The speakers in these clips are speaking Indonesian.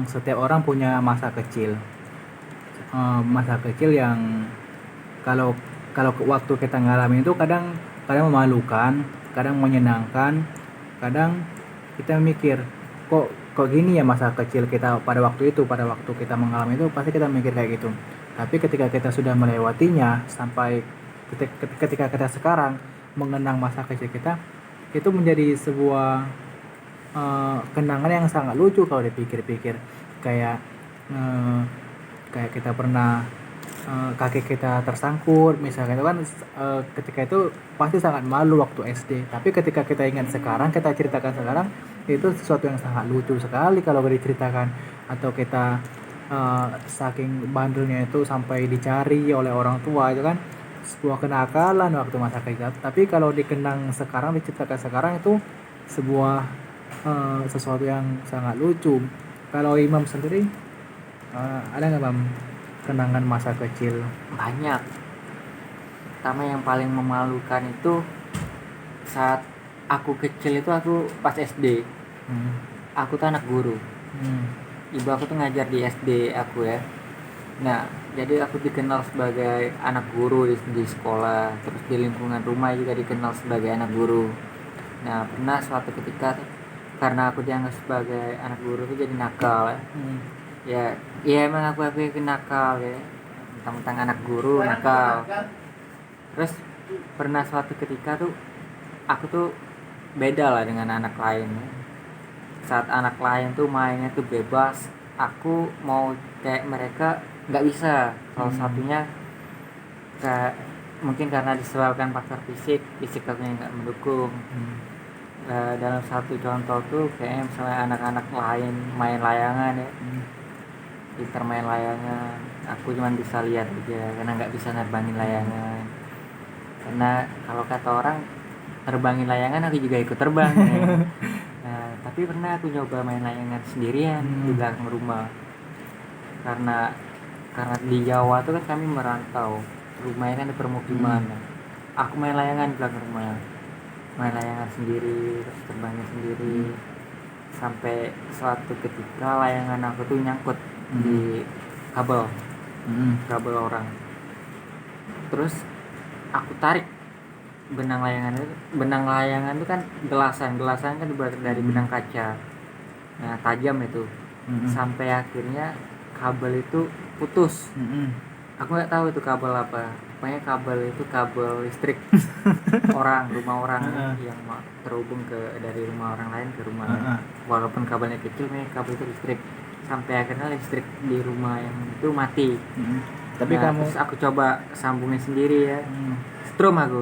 Setiap orang punya masa kecil. Masa kecil yang kalau kalau waktu kita ngalamin itu kadang kadang memalukan, kadang menyenangkan, kadang kita mikir kok kok gini ya masa kecil kita pada waktu itu, pada waktu kita mengalami itu pasti kita mikir kayak gitu. Tapi ketika kita sudah melewatinya sampai ketika kita sekarang mengenang masa kecil kita, itu menjadi sebuah kenangan yang sangat lucu kalau dipikir-pikir. Kayak eh, kayak kita pernah kaki kita tersangkut misalnya itu kan, ketika itu pasti sangat malu waktu SD, tapi ketika kita ingat sekarang, kita ceritakan sekarang, itu sesuatu yang sangat lucu sekali kalau diceritakan. Atau kita saking bandelnya itu sampai dicari oleh orang tua, itu kan sebuah kenakalan waktu masa kecil, tapi kalau dikenang sekarang, diceritakan sekarang, itu sebuah sesuatu yang sangat lucu. Kalau Imam sendiri, ada nggak Bang kenangan masa kecil? Banyak. Pertama yang paling memalukan itu saat aku kecil itu, aku pas SD. Hmm. Aku tuh anak guru. Hmm. Ibu aku tuh ngajar di SD aku ya. Nah, jadi aku dikenal sebagai anak guru di sekolah, terus di lingkungan rumah juga dikenal sebagai anak guru. Nah, pernah suatu ketika karena aku dianggap sebagai anak guru itu jadi nakal ya. Hmm. Ya, ya emang aku nakal ya. Tentang anak guru nakal. Terus pernah suatu ketika tuh aku tuh beda lah dengan anak lain ya. Saat anak lain tuh mainnya tuh bebas, aku mau kayak mereka nggak bisa. Salah Hmm. satunya kayak mungkin karena disebabkan faktor fisik aku yang nggak mendukung. Hmm. Dalam satu contoh tuh kayak misalnya anak-anak lain main layangan ya, Hmm. pintar main layangan, aku cuma bisa lihat aja karena nggak bisa nerbangin layangan. Karena kalau kata orang terbangin layangan, aku juga ikut terbang ya. Nah, tapi pernah aku nyoba main layangan sendirian di Hmm. belakang rumah. Karena di Jawa tuh kan kami merantau, rumahnya kan di permukiman. Hmm. Aku main layangan di belakang rumah, main layangan sendiri, terus terbangnya Hmm. sendiri. Sampai suatu ketika layangan aku tuh nyangkut Hmm. di kabel Hmm. kabel orang. Terus aku tarik benang layangan itu kan gelasan kan dibuat dari Hmm. benang kaca. Nah, tajam itu. Hmm. Sampai akhirnya kabel itu putus. Hmm. Aku nggak tahu itu kabel apa. Pokoknya kabel itu kabel listrik rumah orang Heeh. yang terhubung dari rumah orang lain ke rumah lain. Heeh. Walaupun kabelnya kecil nih, kabel itu listrik. Sampai akhirnya listrik di rumah yang itu mati. Hmm. Tapi Nah, kamu. terus aku coba sambungin sendiri ya. Hmm. Strom aku.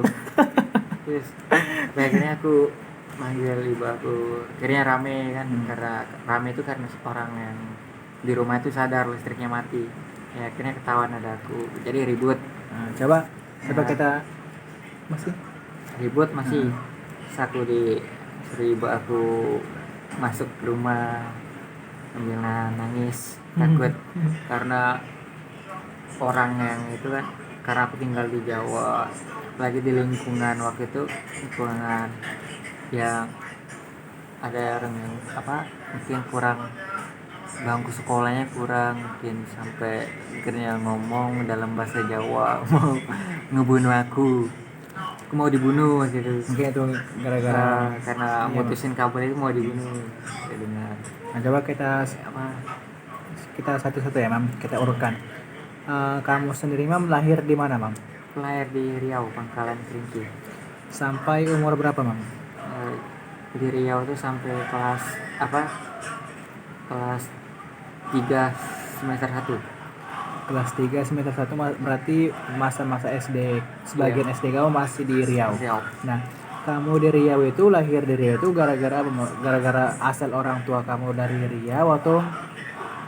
Terus sampai akhirnya aku manggil ibu aku. Akhirnya rame kan, Hmm. karena rame itu karena orang yang di rumah itu sadar listriknya mati. Ya, akhirnya ketahuan ada aku. Jadi ribut. Nah, coba coba Nah, kita masih. ribut masih. Heeh. Terus aku suruh ibu aku masuk ke rumah sambil nangis takut karena orang yang itu kan, karena aku tinggal di Jawa lagi di lingkungan waktu itu, lingkungan yang ada orang yang mungkin kurang, bangku sekolahnya kurang, mungkin sampai akhirnya ngomong dalam bahasa Jawa mau ngebunuh aku mau dibunuh gitu. Mungkin itu gara-gara. Karena Iya Bang. mutusin kabel itu mau dibunuh. Saya dengar Nah, coba kita apa, kita satu-satu ya Mam, kita urutkan. Kamu sendiri Mam lahir di mana Mam? lahir di Riau, Pangkalan Kerinci. Sampai umur berapa Mam? Eh, di Riau tuh sampai kelas apa kelas 3 semester 1. Kelas 3 semester 1, berarti masa-masa SD. Iya, Sebagian SD kamu masih di Riau. di Riau. Nah, kamu di Riau itu, lahir di Riau itu gara-gara apa? Gara-gara asal orang tua kamu dari Riau atau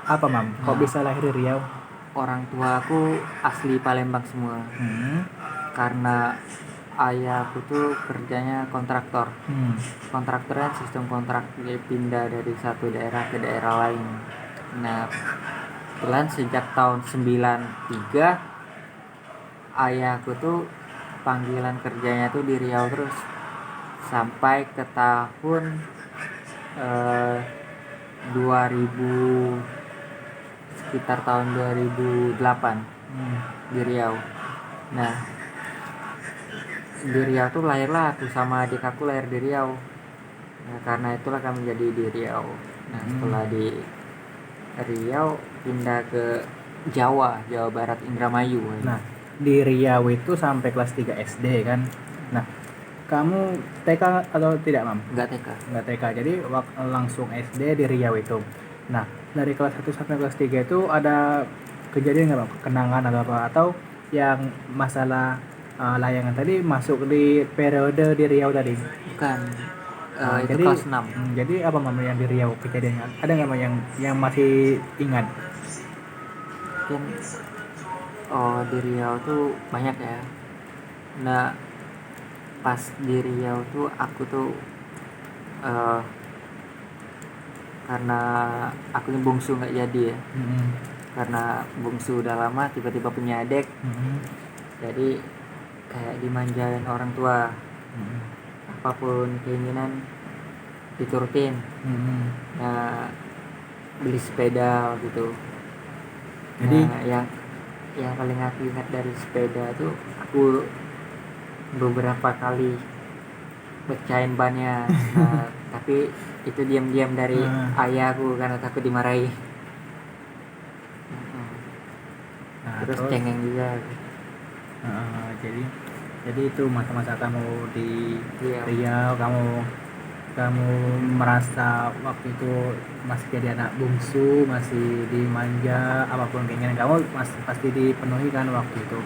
apa Mam? Kok Nah, bisa lahir di Riau? orang tua aku asli Palembang semua. Hmm. Karena ayahku tuh kerjanya kontraktor. Hmm. Kontraktor kan sistem kontrak, dia pindah dari satu daerah ke daerah lain. Nah, kebetulan sejak tahun 93 ayahku tuh panggilan kerjanya tuh di Riau terus sampai ke tahun eh, 2000, sekitar tahun 2008 di Riau. Nah, di Riau tuh lahirlah aku sama adik aku lahir di Riau. Nah, karena itulah kami jadi di Riau. Nah, setelah di Riau pindah ke Jawa Barat, Indramayu. Nah, di Riau itu sampai kelas 3 SD kan. Nah, kamu TK atau tidak, Mam? Enggak TK. Enggak TK. Jadi langsung SD di Riau itu. Nah, dari kelas 1 sampai kelas 3 itu ada kejadian nggak, Bang? Kenangan atau apa? Atau yang masalah layangan tadi masuk di periode di Riau tadi? Bukan. Itu Jadi kelas 6. Jadi apa, Mam, yang di Riau kejadiannya? Ada nggak, Mam, yang masih ingat? Mungkin di Riau tuh banyak ya. Nah, pas di Riau tuh aku tuh karena aku ini bungsu nggak jadi ya. Karena bungsu udah lama tiba-tiba punya adik. Jadi kayak dimanjain orang tua. Apapun keinginan diturutin. Nah, beli sepeda gitu. Jadi yang paling aku ingat dari sepeda tuh aku beberapa kali pecahin bannya. Nah, tapi itu diam-diam dari ayahku karena takut dimarahi. Nah, Terus cengeng juga. Jadi itu masa-masa kamu di Iya. Riau, kamu merasa waktu itu masih jadi anak bungsu, masih dimanja, apapun keinginan kamu pasti dipenuhi kan waktu itu.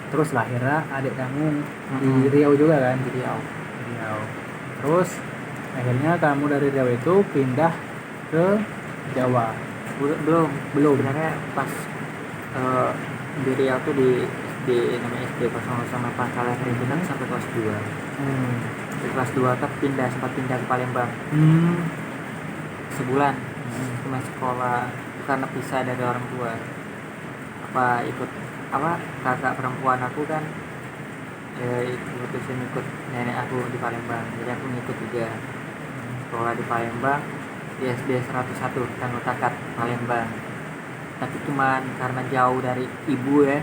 Terus lahirlah adik kamu di Riau juga kan? Di Riau. Terus akhirnya kamu dari Riau itu pindah ke Jawa. Belum. Sebenarnya pas di Riau tuh di namanya SD 008 kalian Rimbunan sampai kelas 2. Di kelas 2 tuh sempat pindah ke Palembang. Sebulan. Cuma sekolah karena pisah dari orang tua. Kakak perempuan aku kan putusin ikut nenek aku di Palembang, jadi aku ngikut juga sekolah di Palembang di SD 101 Tangguh Takat Palembang. Tapi cuman karena jauh dari ibu ya,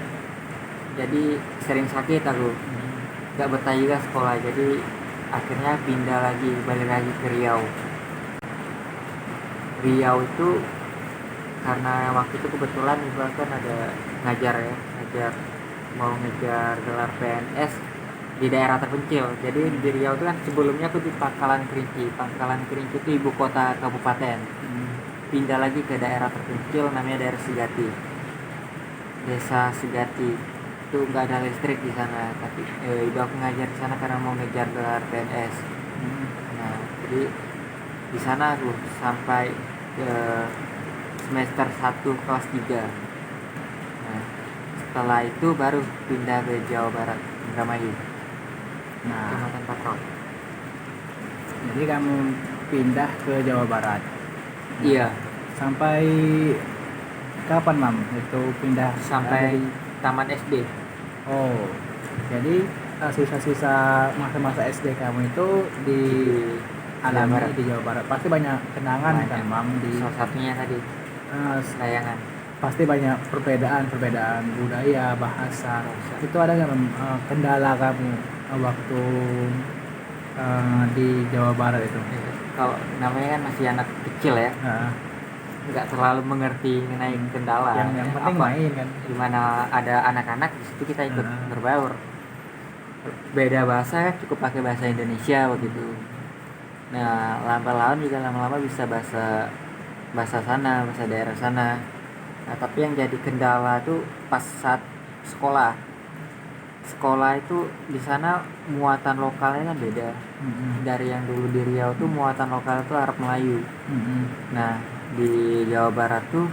jadi sering sakit aku, nggak betah juga sekolah, jadi akhirnya balik lagi ke Riau. Riau itu karena waktu itu kebetulan ibu kan ada ngajar mau ngejar gelar PNS di daerah terpencil. Jadi di Riau itu kan sebelumnya aku di Pangkalan Kerinci itu ibu kota kabupaten. Pindah lagi ke daerah terpencil namanya daerah Segati, desa Segati. Itu nggak ada listrik di sana, tapi ibu aku ngajar di sana karena mau ngejar gelar PNS. Nah, jadi di sana aku sampai semester 1 kelas 3. Nah, setelah itu baru pindah ke Jawa Barat, Indramayu. Kecamatan Patrol. Jadi kamu pindah ke Jawa Barat. Iya. Sampai kapan, Mam? Itu pindah sampai taman SD. Oh, jadi sisa-sisa masa-masa SD kamu itu di alami di Jawa Barat. Pasti banyak kenangan kan, Mam, di salah satunya tadi layangan. Pasti banyak perbedaan budaya, bahasa. Itu ada nggak, kendala kamu waktu di Jawa Barat itu? Kalau namanya kan masih anak kecil ya, nggak terlalu mengerti mengenai kendala. Yang penting main kan. Gimana ada anak-anak di situ kita ikut berbaur. Beda bahasa cukup pakai bahasa Indonesia begitu. Nah, lama-lama bisa bahasa sana, bahasa daerah sana. Nah, tapi yang jadi kendala tuh pas saat sekolah itu di sana muatan lokalnya kan beda. Dari yang dulu di Riau tuh muatan lokal tuh Arab Melayu. Nah, di Jawa Barat tuh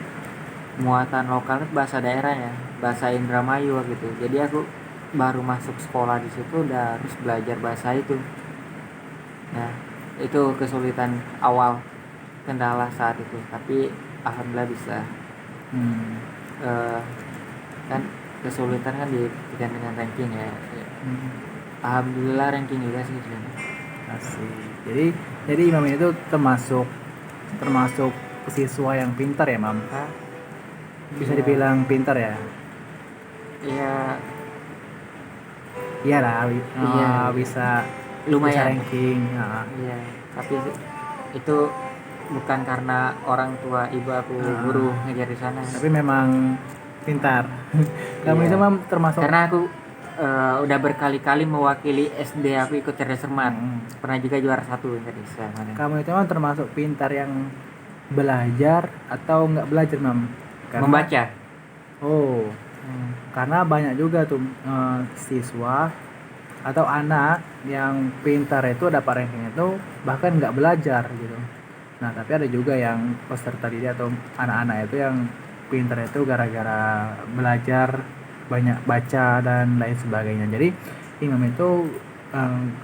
muatan lokal itu bahasa daerahnya, bahasa Indramayu gitu. Jadi aku baru masuk sekolah di situ udah harus belajar bahasa itu. Nah, itu kesulitan awal, kendala saat itu, tapi alhamdulillah bisa. Kan kesulitan kan diberikan dengan ranking ya. Alhamdulillah ranking juga sih sebenarnya. Asik. Jadi Imam itu termasuk siswa yang pintar ya, Mam. Hah? Bisa Iya. dibilang pintar ya. Iya, Iyalah, iya, bisa lumayan. ranking. Iya, tapi itu bukan karena orang tua ibu aku guru ngajar di sana. Tapi memang pintar. Kamu Iya. itu, Mam, termasuk Karena aku udah berkali-kali mewakili SD aku ikut cerdas cermat. Pernah juga juara 1 tadi sana. kamu itu, Mam, termasuk pintar yang belajar atau nggak belajar, Mam? Membaca. Oh, karena banyak juga tuh siswa atau anak yang pintar itu dapat ranking itu bahkan nggak belajar gitu. Nah, tapi ada juga yang peserta didik atau anak-anak itu yang pintar itu gara-gara belajar, banyak baca dan lain sebagainya. Jadi Imam itu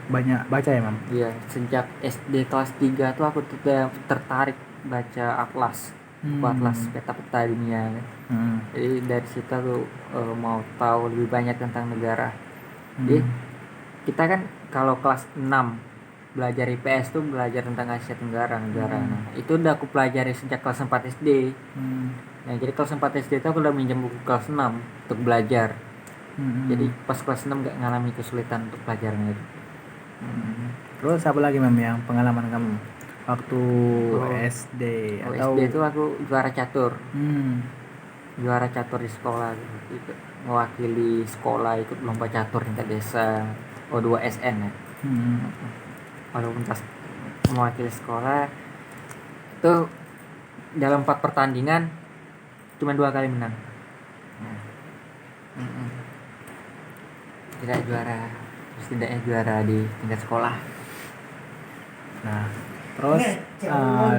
banyak baca ya, Mam? Iya, sejak SD kelas 3 tuh aku sudah tertarik baca atlas. Atlas peta-peta dunia kan. Jadi dari situ aku mau tahu lebih banyak tentang negara. Jadi kita kan kalau kelas 6 belajar IPS tuh belajar tentang Asia Tenggara negara. Nah, itu udah aku pelajari sejak kelas 4 SD. Nah, jadi kelas 4 SD itu aku udah minjem buku kelas 6 untuk belajar. Jadi pas kelas 6 gak ngalami kesulitan untuk pelajaran itu. Terus apa lagi, Mam, yang pengalaman kamu waktu SD atau SD itu aku juara catur. Hmm. Juara catur di sekolah gitu. Mewakili sekolah ikut lomba catur tingkat desa O2SN ya. Walaupun pas mewakili sekolah itu dalam 4 pertandingan cuma 2 kali menang. Tidak juara, terus tidaknya juara di tingkat sekolah. Nah, terus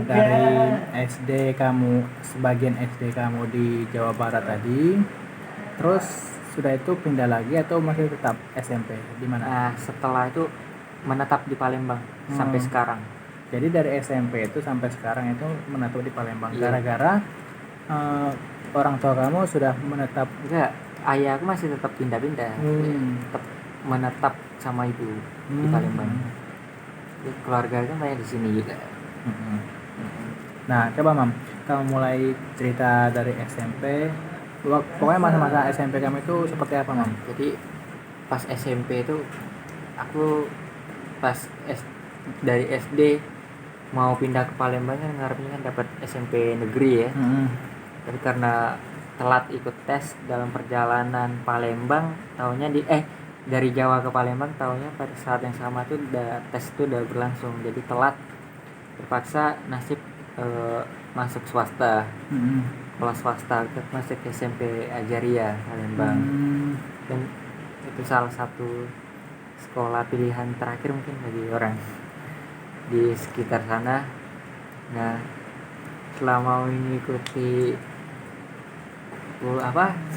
dari SD kamu, sebagian SD kamu di Jawa Barat tadi, terus sudah itu pindah lagi atau masih tetap SMP di mana? Nah, setelah itu menetap di Palembang sampai sekarang. Jadi dari SMP itu sampai sekarang itu menetap di Palembang. Iya. Gara-gara orang tua kamu sudah menetap. Enggak, ayah aku masih tetap pindah-pindah. Tetap menetap sama ibu di Palembang. Jadi keluarga kan banyak di sini juga. Nah, coba, Mam, kamu mulai cerita dari SMP. Pokoknya masa-masa SMP kamu itu seperti apa, Mam? Jadi pas SMP itu aku pas dari SD mau pindah ke Palembang kan ngarepnya kan dapat SMP negeri ya. Tapi karena telat ikut tes dalam perjalanan Palembang, taunya dari Jawa ke Palembang, taunya pada saat yang sama tuh tes itu udah berlangsung, jadi telat, terpaksa nasib masuk swasta. Sekolah swasta masuk SMP Ajaria Palembang. Dan itu salah satu sekolah pilihan terakhir mungkin bagi orang di sekitar sana. Nah, selama mengikuti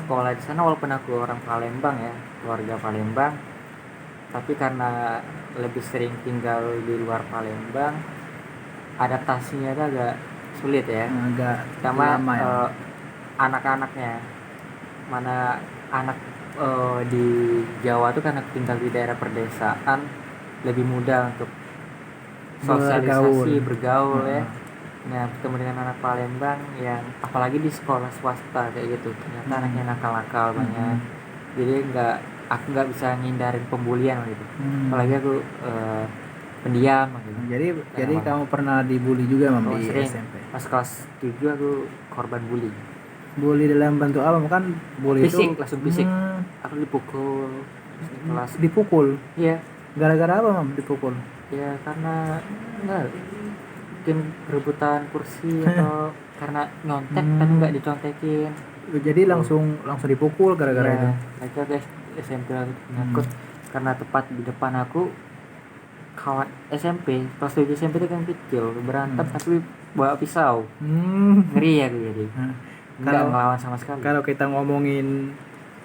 sekolah di sana, walaupun aku orang Palembang ya, keluarga Palembang, tapi karena lebih sering tinggal di luar Palembang, adaptasinya itu agak sulit ya. Agak Sama lama ya. anak-anaknya, mana anak di Jawa tuh karena tinggal di daerah perdesaan lebih mudah untuk sosialisasi, bergaul ya. Nah, ketemu dengan anak Palembang yang apalagi di sekolah swasta kayak gitu, ternyata anaknya nakal-nakal banyak. Jadi aku nggak bisa ngindarin pembulian gitu. Apalagi aku pendiam gitu. Jadi kamu pernah dibully juga, Mam, di sering. SMP? Pas kelas 7 aku korban bully. Bully dalam bentuk apa? Kan bully Fisik, itu langsung fisik. Aku dipukul kelas. Dipukul? Iya. Gara-gara apa, Mam, dipukul? Ya karena mungkin rebutan kursi atau karena nyontek tapi nggak dicontekin. Jadi langsung dipukul gara-gara itu. Mereka guys SMP nyangkut karena tepat di depan aku kawan SMP kelas 7 SMP itu kan kecil berantem tapi bawa pisau. Ngeri ya gue jadi. Nggak ngelawan sama sekali. Kalau kita ngomongin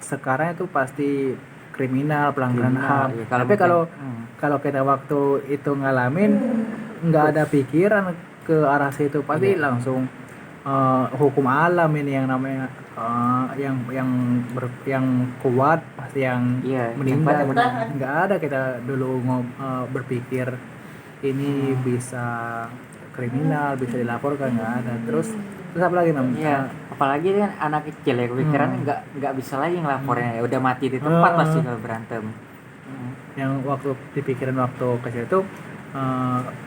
sekarang itu pasti kriminal, pelanggaran HAM. Ya, tapi kalau kita waktu itu ngalamin nggak ada pikiran ke arah situ, pasti langsung hukum alam ini yang namanya yang kuat pasti yang meninggal. Nggak ada kita dulu berpikir ini bisa kriminal bisa dilaporkan, nggak ada. Terus apa lagi mam? Iya, apalagi kan anak kecil ya, kepikiran nggak bisa lagi ngelapornya, ya udah mati di tempat pasti kalau berantem. Yang waktu dipikirin waktu kecil itu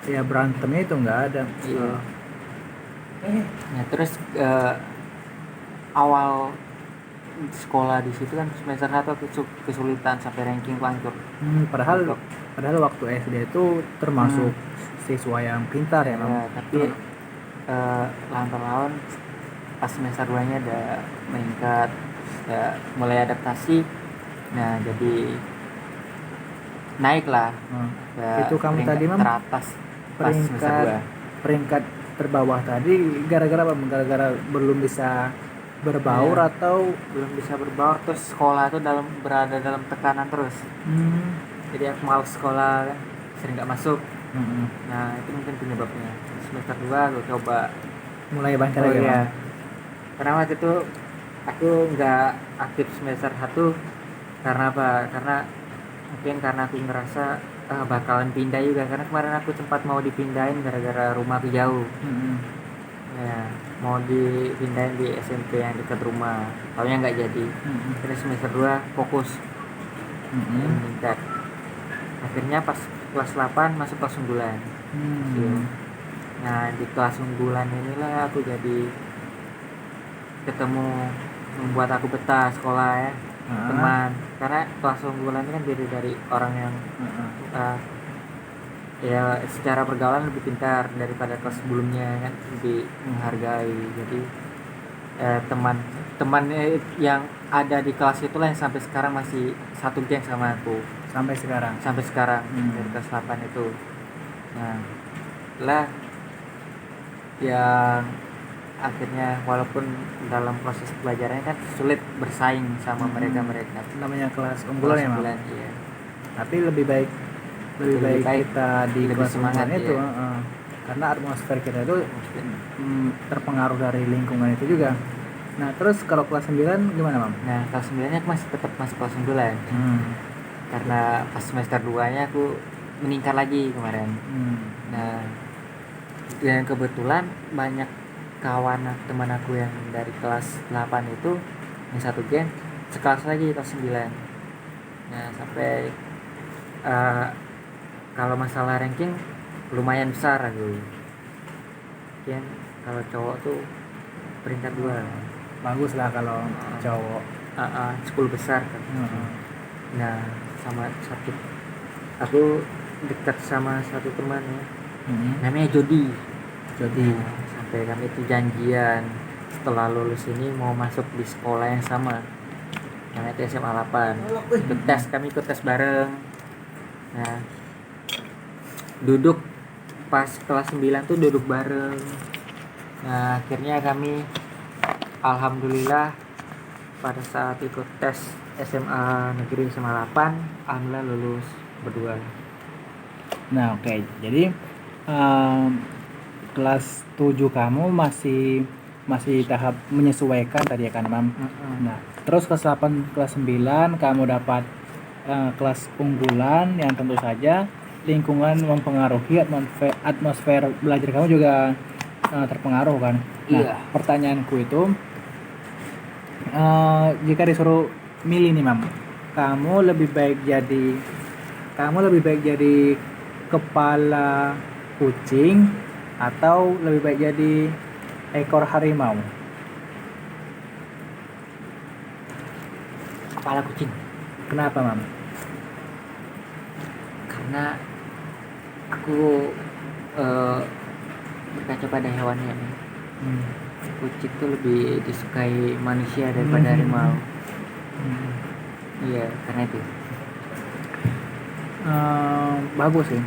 ya berantemnya itu nggak ada. Iya. Nah terus awal sekolah di situ kan semester 1 aku kesulitan sampai ranking hancur. Padahal waktu SD itu termasuk siswa yang pintar ya, Mam. Tapi lawan pas semester 2 nya udah meningkat, ya mulai adaptasi. Nah jadi naik lah. Itu kamu tadi Mam teratas pas semester 2. Peringkat terbawah tadi gara-gara apa? Gara-gara belum bisa berbaur atau belum bisa berbaur, terus sekolah tuh berada dalam tekanan terus. Jadi aku malas sekolah kan, sering nggak masuk. Nah itu mungkin penyebabnya. Semester 2 aku coba mulai banyak lagi ya. Karena waktu itu aku nggak aktif semester 1 karena apa? Karena aku ngerasa bakalan pindah juga, karena kemarin aku sempat mau dipindahin gara-gara rumah aku jauh. Ya, mau dipindahin di SMP yang dekat rumah, taunya nggak jadi. Terus semester 2 fokus meningkat. Akhirnya pas kelas 8 masuk kelas unggulan. Nah di kelas unggulan inilah aku jadi ketemu membuat aku betah sekolah ya, teman. Karena kelas unggulan ini kan jadi dari orang yang ya secara pergaulan lebih pintar daripada kelas sebelumnya kan, lebih menghargai. Jadi teman yang ada di kelas itulah yang sampai sekarang masih satu geng sama aku sampai sekarang dari kelas 8 itu. Nah lah yang akhirnya walaupun dalam proses pelajarannya kan sulit bersaing sama mereka namanya kelas unggulan ya Mam. Iya. Tapi lebih baik kita di kelas unggulan itu karena atmosfer kita itu terpengaruh dari lingkungan itu juga. Nah terus kalau kelas 9 gimana Mam? Nah kelas 9 nya aku masih tetap masuk kelas unggulan. Karena pas semester 2 nya aku meningkat lagi kemarin. Nah dan kebetulan banyak kawan teman aku yang dari kelas 8 itu yang satu geng sekelas lagi kelas 9. Nah sampai kalau masalah ranking lumayan besar aku. Mungkin kalau cowok tuh peringkat 2. Bagus lah kalau cowok. 10 besar kan. Nah sama satu aku dekat sama satu teman ya, namanya Jody. Sampai kami itu janjian setelah lulus ini mau masuk di sekolah yang sama, namanya itu SMA 8. Kami ikut tes bareng. Nah duduk pas kelas 9 tuh duduk bareng. Nah akhirnya kami alhamdulillah pada saat ikut tes SMA negeri SMA 8 alhamdulillah lulus berdua. Nah oke. Jadi kelas 7 kamu masih tahap menyesuaikan tadi ya kan Mam. Nah terus kelas 8 kelas 9 kamu dapat kelas unggulan yang tentu saja lingkungan mempengaruhi atmosfer belajar kamu juga terpengaruh kan. Nah pertanyaanku itu jika disuruh milih nih Mam, kamu lebih baik jadi kepala kucing atau lebih baik jadi ekor harimau? Kepala kucing. Kenapa Mam? Karena aku berkaca pada hewannya nih. Kucing tuh lebih disukai manusia daripada harimau. Iya karena itu. Bagus sih.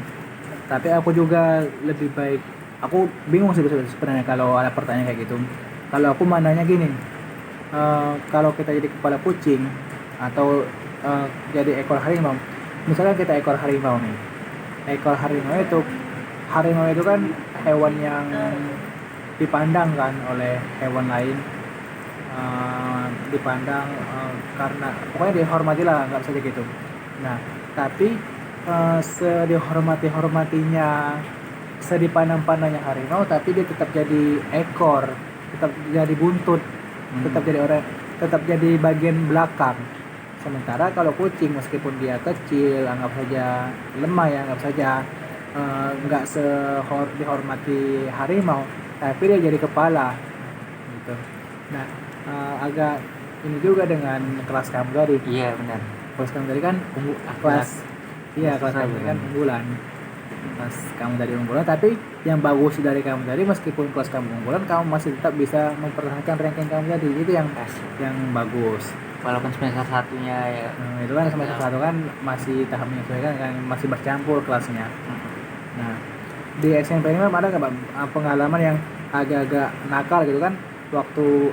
Tapi aku juga lebih baik. Aku bingung sih sebenarnya kalau ada pertanyaan kayak gitu. Kalau aku mananya gini, kalau kita jadi kepala kucing atau jadi ekor harimau. Misalnya kita ekor harimau nih. Ekor harimau itu kan hewan yang dipandang kan oleh hewan lain. Dipandang karena pokoknya dihormati lah, nggak bisa gitu. Nah tapi sedihormatinya sedipandang-pandangnya harimau tapi dia tetap jadi ekor, tetap jadi buntut, tetap jadi orang, tetap jadi bagian belakang. Sementara kalau kucing meskipun dia kecil, anggap saja lemah ya, anggap saja nggak dihormati harimau, tapi dia jadi kepala gitu. Nah, agak ini juga dengan kelas kamu tadi. Iya benar. Kelas kamu tadi kan kelas, iya kelas kamu tadi kan unggulan. Kelas kamu tadi unggulan, tapi yang bagus dari kamu tadi meskipun kelas kamu unggulan, kamu masih tetap bisa mempertahankan ranking kamu tadi. Itu yang bagus. Walaupun semester satunya ya. Itu kan semester satu kan masih tahap menyesuaikan kan, masih bercampur kelasnya. Nah, di SMP ini ada nggak Bang, pengalaman yang agak-agak nakal gitu kan? Waktu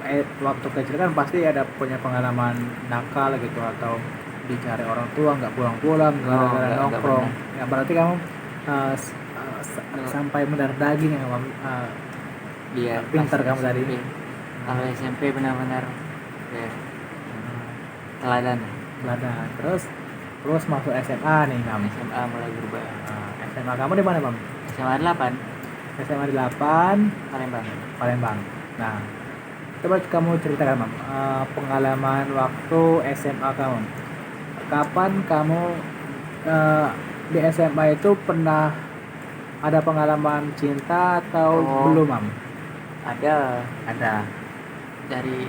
kecil kan pasti ada punya pengalaman nakal gitu, atau dicari orang tua nggak pulang-pulang gara-gara nongkrong. Ya berarti kamu sampai mendarah daging ya Bang. Iya, Pintar kamu tadi. Kalau SMP benar-benar ya teladan. Terus masuk SMA nih kamu. SMA mulai berubah. SMA kamu di mana Bang? SMA 8 SMA 8 Palembang. Nah, coba kamu ceritakan Bang, pengalaman waktu SMA kamu. Kapan kamu di SMA itu pernah ada pengalaman cinta atau belum Mam? Ada. Ada. Dari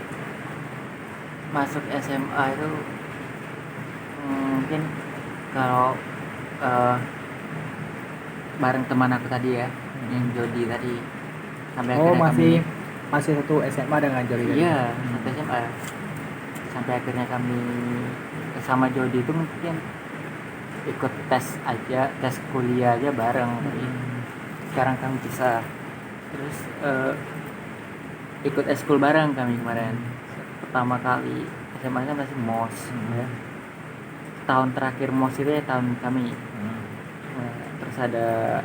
masuk SMA itu mungkin kalau bareng teman aku tadi ya, yang Jody tadi, sampai akhirnya masih satu SMA dengan Jody tadi. Iya, satu SMA. Sampai akhirnya kami sama Jody itu mungkin ikut tes kuliah aja bareng. Sekarang kami bisa terus ikut eskul bareng kami kemarin. Pertama kali SMA kan masih MOS ya. Tahun terakhir MOS itu ya tahun kami. Terus ada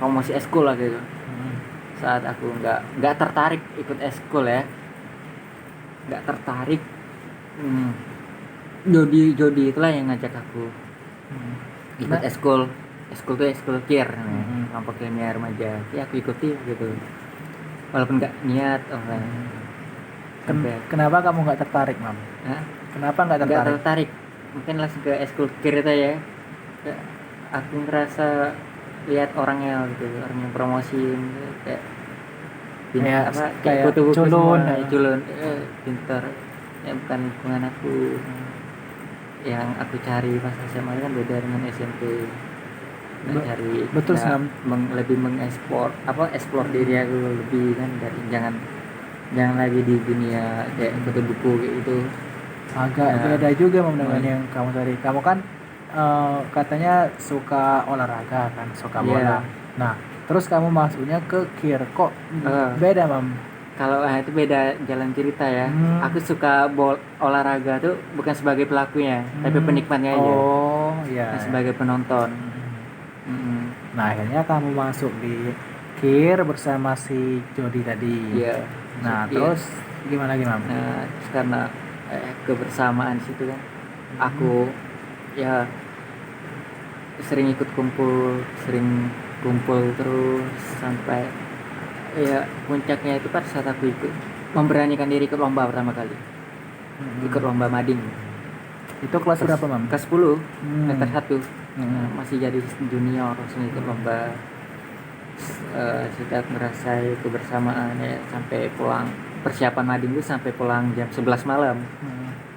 promosi eskul lah gitu. Saat aku nggak tertarik ikut eskul ya, nggak tertarik. Jody itulah yang ngajak aku ikut eskul tuh eskul kir, kelompok kimia remaja. Ya aku ikuti gitu, walaupun nggak niat. Kenapa kamu nggak tertarik Mam? Kenapa nggak tertarik? Mungkin langsung ke eskul kir itu ya. Aku ngerasa lihat orangnya gitu, orang yang promosiin kayak culun, pintar ya, bukan lingkungan aku. Yang aku cari pas SMA kan beda dengan SMP. Cari betul lebih explore diri aku lebih kan, dari jangan lagi di dunia kayak buku kayak gitu. Agak beda juga dengan yang kamu tadi. Kamu kan katanya suka olahraga kan, suka bola. Nah, terus kamu masuknya ke kir, kok beda Mam? Kalau itu beda jalan cerita ya. Aku suka olahraga tuh bukan sebagai pelakunya, tapi penikmatnya aja. Oh iya. Sebagai penonton. Nah, akhirnya kamu masuk di kir bersama si Jody tadi. Iya. Nah, terus gimana? Nah, karena kebersamaan situ kan, aku ya sering ikut kumpul terus sampai ya puncaknya itu pada saat aku memberanikan diri ikut lomba pertama kali. Ikut lomba mading. Itu kelas berapa Mam? Kelas 10, meter 1. Masih jadi junior, langsung ikut lomba. Sudah merasai kebersamaan ya, sampai pulang persiapan mading itu sampai pulang jam 11 malam.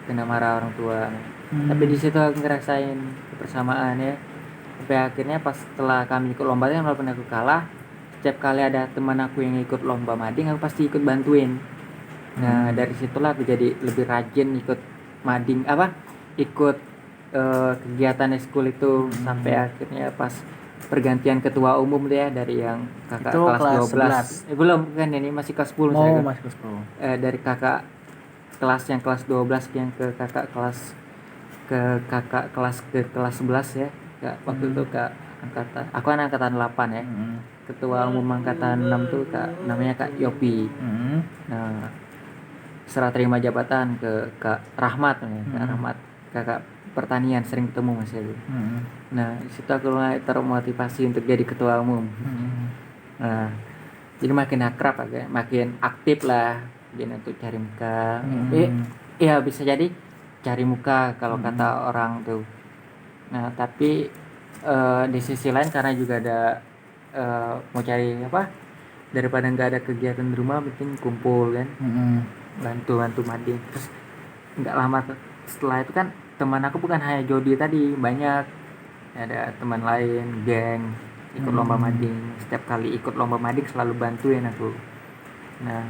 Kena marah orang tua. Tapi di situ aku ngerasain kebersamaan ya. Sampai akhirnya pas setelah kami ikut lomba, walaupun aku kalah, setiap kali ada teman aku yang ikut lomba mading, aku pasti ikut bantuin. Nah, dari situlah aku jadi lebih rajin ikut mading, ikut kegiatan eskul itu. Sampai akhirnya pas pergantian ketua umum tuh ya, dari yang kakak itu kelas 12. Belum kan, ini masih kelas 10 saya. Masih kelas 10. Dari kakak kelas yang kelas 12 yang ke kakak kelas 11 ya. Waktu itu Kak angkatan, aku kan angkatan 8 ya. Ketua umum angkatan 6 tuh namanya Kak Yopi. Nah, serah terima jabatan ke Kak Rahmat ya. Kak Rahmat, kakak pertanian, sering ketemu Mas aku. Mm-mm. Nah di situ aku mulai termotivasi untuk jadi ketua umum. Mm-mm. Nah jadi makin akrab agak, makin aktif lah dia untuk cari muka. Mm-mm. Iya bisa jadi cari muka kalau Mm-mm. kata orang tuh. Nah tapi di sisi lain karena juga ada mau cari apa, daripada nggak ada kegiatan di rumah penting kumpul kan, Mm-mm. bantu mading. Terus nggak lama setelah itu kan teman aku bukan hanya Jody tadi, banyak ada teman lain, geng ikut lomba mading. Setiap kali ikut lomba mading selalu bantuin aku. Nah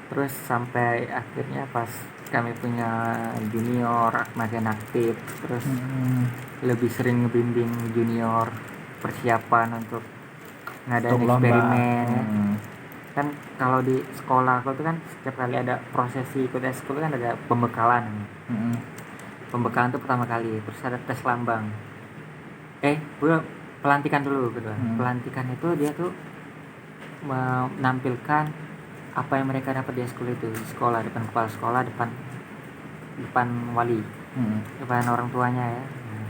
terus sampai akhirnya pas kami punya junior makin aktif, terus Mm-mm. lebih sering ngebimbing junior persiapan untuk ngadain Untuk lomba. eksperimen ya. Mm. Kan kalau di sekolah aku tuh kan setiap kali ada prosesi ikut ekskul kan ada pembekalan. Mm-mm. Pembekalan tuh pertama kali, terus ada tes lambang. Belum, pelantikan dulu kedua. Pelantikan itu dia tuh menampilkan apa yang mereka dapat di ekskul itu, di sekolah, depan kepala sekolah, depan wali, Mm-mm. depan orang tuanya ya.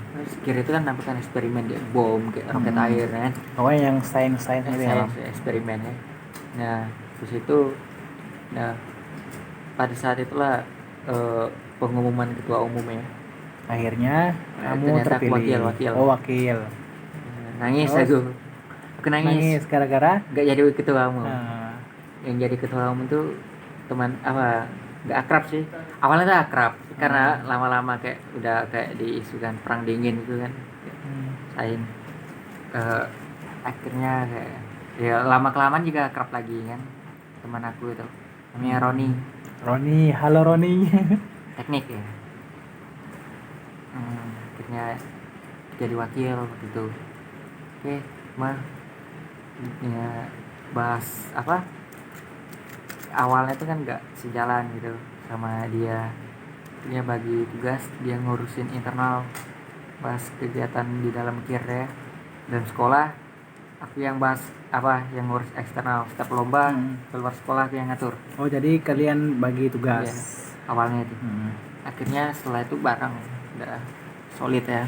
Terus kira itu kan menampilkan eksperimen dia bom kayak roket air kan. Pokoknya yang sains itu ya. Saya eksperimen ya. Nah terus itu, nah pada saat itulah pengumuman ketua umum ya. Akhirnya kamu Ternyata aku terpilih. wakil. Oh, wakil. Nangis Terus? aku nangis Gara-gara nggak jadi ketua umum. ah, Yang jadi ketua umum tuh teman apa, nggak akrab sih, awalnya tuh akrab karena lama-lama kayak udah kayak diisukan perang dingin gitu kan, saing akhirnya kayak ya lama kelamaan juga akrab lagi kan. Teman aku itu namanya Roni, halo Roni. teknik ya. Akhirnya jadi wakil gitu. Oke mah ya, bahas apa, awalnya itu kan nggak sejalan gitu sama dia. Dia bagi tugas, dia ngurusin internal, bahas kegiatan di dalam kir ya, dan sekolah aku yang bahas apa, yang ngurus eksternal. Setiap lomba keluar sekolah aku yang ngatur. Oh, jadi kalian bagi tugas. Iya, awalnya itu. Akhirnya setelah itu bareng udah solid ya,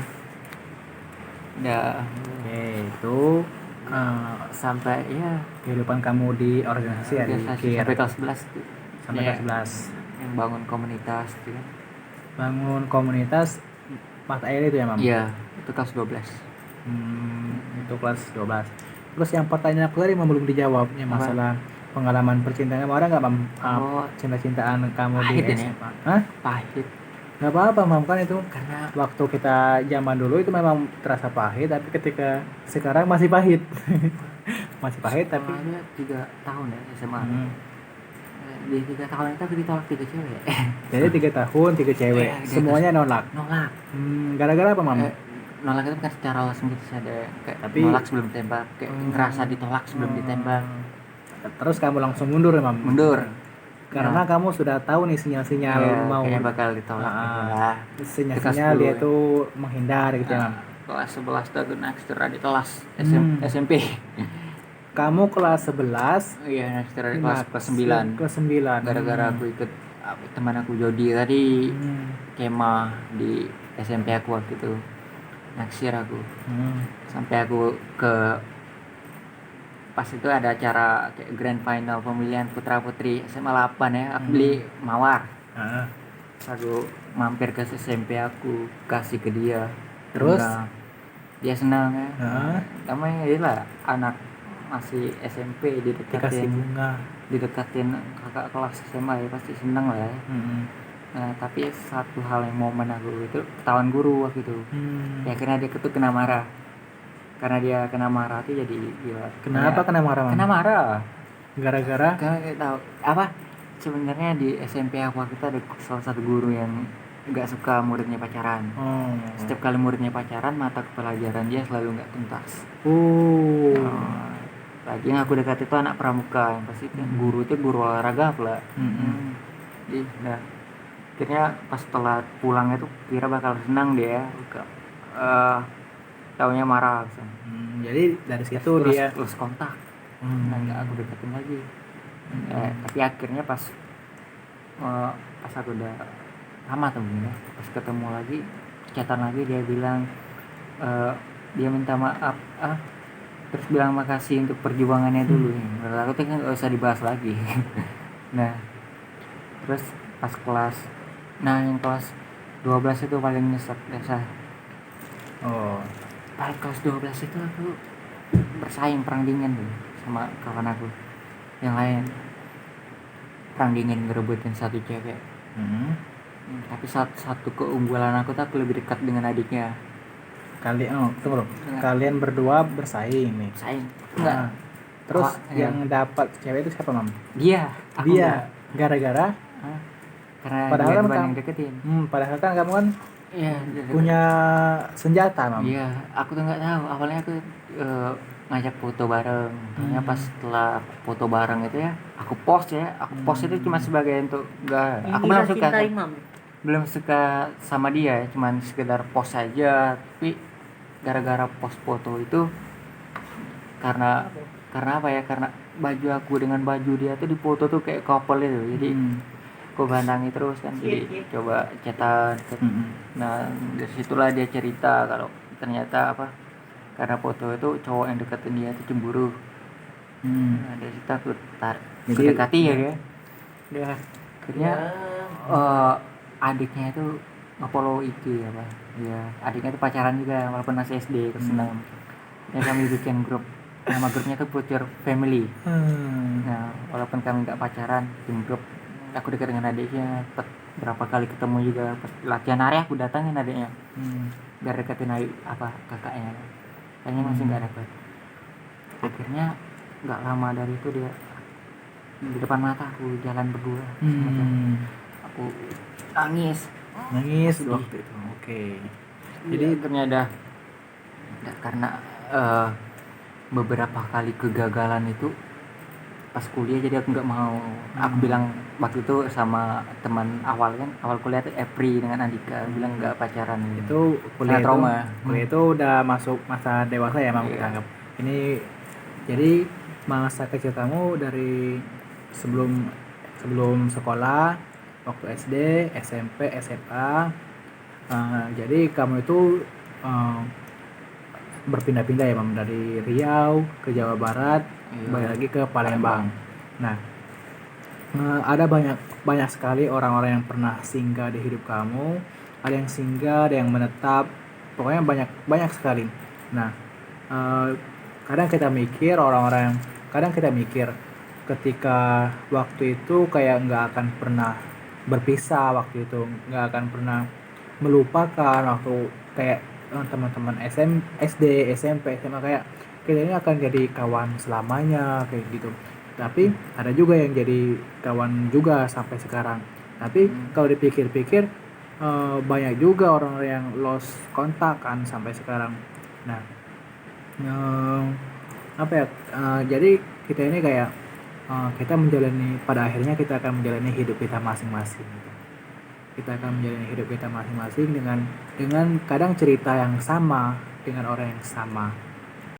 udah Oke, itu sampai ya kehidupan kamu di organisasi ya, di organisasi KIR sampai kelas 11 tuh. sampai Iya, kelas 11. yang bangun komunitas gitu kan. Bangun komunitas mata air itu ya, Mam? Iya, itu kelas 12. Itu kelas 12. Terus yang pertanyaan aku tadi belum dijawab, yang Apa? masalah pengalaman percintaan kamu, ada nggak, Mam? Oh, Cinta-cintaan kamu di pahit ini. SMA? Hah? Pahit Nggak apa-apa, Mam, kan itu karena waktu kita zaman dulu itu memang terasa pahit, tapi ketika sekarang masih pahit. Masih pahit tapi sekolahnya 3 tahun ya SMA. Di 3 tahun itu aku ditolak 3 cewek. jadi 3 tahun 3 cewek, Iya, semuanya nolak. Nolak. Gara-gara apa, Mam? Nolak itu bukan secara langsung gitu sih, ada kayak Tapi- nolak sebelum ditembak, kayak ngerasa ditolak sebelum ditembak. Terus kamu langsung mundur ya, Mam? Mundur. Karena kamu sudah tahu nih sinyal-sinyal Iya, mau kayaknya bakal ditolak Ah, ya. sinyal-sinyal dia tuh menghindar gitu ya, Mam. Kelas 11 tuh aku naksir di kelas SMP. Kamu kelas 11, Iya, naksir di kelas 9. kelas 9. Gara-gara aku ikut teman aku Jody tadi kemah di SMP aku waktu itu, naksir aku. Sampai aku ke pas itu ada acara kayak grand final pemilihan putra putri SMA 8 ya, aku beli mawar. Aku mampir ke SMP aku, kasih ke dia. Terus? Dia senang ya. Heeh. Namanya lah anak masih SMP Dikasih bunga. didekatin kakak kelas SMA ya, pasti senang lah ya. Nah, tapi satu hal yang momen aku itu ketahuan guru waktu itu. Ya akhirnya dia tuh kena marah. Karena dia kena marah tuh jadi gila. Kenapa kena marah, Mam? Kena marah. Gara-gara Karena kita tahu apa? Sebenarnya di SMP aku waktu itu ada salah satu guru yang nggak suka muridnya pacaran. Setiap kali muridnya pacaran, mata pelajaran dia selalu nggak tuntas. Lagi yang aku dekat itu anak pramuka, yang pasti guru itu guru olahraga pula. Jadi, nah, akhirnya pas setelah pulang itu kira bakal senang dia, taunya marah langsung. Jadi dari situ Terus dia kontak. Nah, nggak aku deketin lagi. Tapi akhirnya pas aku udah lama temennya, pas ketemu lagi chatan lagi, dia bilang dia minta maaf, terus bilang makasih untuk perjuangannya dulu. Menurut aku tuh kan nggak usah dibahas lagi. Nah terus pas kelas, yang kelas 12 itu paling nyesek biasa. Oh. Pas kelas 12 itu aku bersaing perang dingin tuh sama kawan aku yang lain, perang dingin ngerebutin satu cewek. Tapi satu keunggulan aku tuh aku lebih dekat dengan adiknya. Tunggu. Kalian berdua bersaing nih. Saing enggak. Nah, terus yang dapat cewek itu siapa, Mam? Dia. Gara-gara karena padahal dia kan duluan yang deketin. Padahal kan kamu kan Iya, punya senjata, Mam. Iya, aku tuh nggak tahu. Awalnya aku ngajak foto bareng. Ternyata pas setelah foto bareng itu ya, aku post itu cuma sebagai untuk aku belum suka sama dia, cuman sekedar post saja. Tapi gara-gara post foto itu, karena apa ya? Karena baju aku dengan baju dia tuh di foto tuh kayak couple itu. Jadi aku bandangi terus kan, jadi coba chatan. Nah dari situlah dia cerita kalau ternyata karena foto itu cowok yang deketin dia itu cemburu. Nah dari situ aku dekati ya dia akhirnya adiknya itu nge-follow itu adiknya itu pacaran juga walaupun masih SD kelas 6. Ya kami bikin grup, nama grupnya itu Future Family. Nah walaupun kami nggak pacaran, bikin grup. Aku dekat dengan adiknya, berapa kali ketemu juga. Pas latihan nari aku datangin adiknya biar deketin kakaknya. Kayaknya masih nggak dapet. Akhirnya nggak lama dari itu dia di depan mata aku jalan berdua. Aku nangis waktu itu. Oke. Jadi akhirnya ada karena beberapa kali kegagalan itu pas kuliah, jadi aku nggak mau. Aku bilang waktu itu sama teman awal kuliah tuh Epri dengan Andika, bilang nggak pacaran. Itu kuliah trauma. Kuliah itu udah masuk masa dewasa ya, Mam, kita anggap. Ini jadi masa kecil kamu dari sebelum sekolah, waktu SD, SMP, SMA. Jadi kamu itu berpindah-pindah ya, Mam, dari Riau ke Jawa Barat, balik lagi ke Palembang. Nah, ada banyak sekali orang-orang yang pernah singgah di hidup kamu. Ada yang singgah, ada yang menetap, pokoknya banyak sekali. Nah, kadang kita mikir ketika waktu itu kayak nggak akan pernah berpisah, waktu itu nggak akan pernah melupakan, waktu kayak teman-teman SD, SMP, SMA, kayak kita ini akan jadi kawan selamanya kayak gitu. Tapi ada juga yang jadi kawan juga sampai sekarang. Tapi kalau dipikir-pikir banyak juga orang yang lost kontak kan sampai sekarang. Nah, jadi kita ini kayak pada akhirnya kita akan menjalani hidup kita masing-masing. Kita akan menjalani hidup kita masing-masing dengan kadang cerita yang sama dengan orang yang sama.